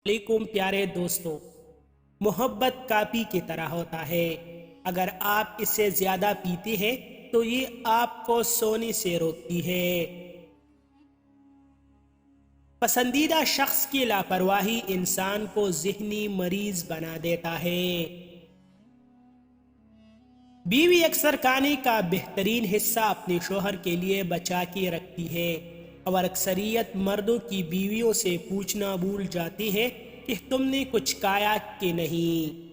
علیکم پیارے دوستوں، محبت کافی کی طرح ہوتا ہے۔ اگر آپ اس سے زیادہ پیتے ہیں تو یہ آپ کو سونے سے روکتی ہے۔ پسندیدہ شخص کی لاپرواہی انسان کو ذہنی مریض بنا دیتا ہے۔ بیوی اکثر کھانے کا بہترین حصہ اپنے شوہر کے لیے بچا کے رکھتی ہے، اور اکثریت مردوں کی بیویوں سے پوچھنا بھول جاتی ہے کہ تم نے کچھ کھایا کہ نہیں۔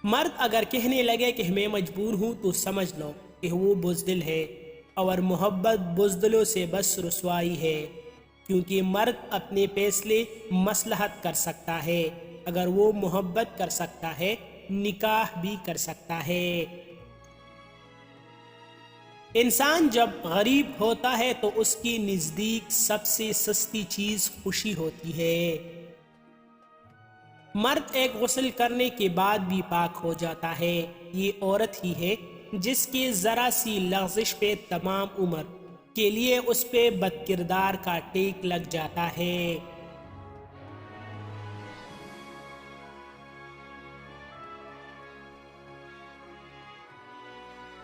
مرد اگر کہنے لگے کہ میں مجبور ہوں تو سمجھ لو کہ وہ بزدل ہے، اور محبت بزدلوں سے بس رسوائی ہے، کیونکہ مرد اپنے فیصلے مصلحت کر سکتا ہے۔ اگر وہ محبت کر سکتا ہے، نکاح بھی کر سکتا ہے۔ انسان جب غریب ہوتا ہے تو اس کی نزدیک سب سے سستی چیز خوشی ہوتی ہے۔ مرد ایک غسل کرنے کے بعد بھی پاک ہو جاتا ہے۔ یہ عورت ہی ہے جس کی ذرا سی لغزش پہ تمام عمر کے لیے اس پہ بد کردار کا ٹیک لگ جاتا ہے۔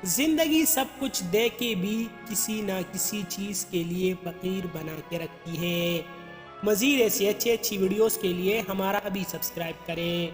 زندگی سب کچھ دے کے بھی کسی نہ کسی چیز کے لیے فقیر بنا کے رکھتی ہے۔ مزید ایسی اچھی ویڈیوز کے لیے ہمارا بھی سبسکرائب کریں۔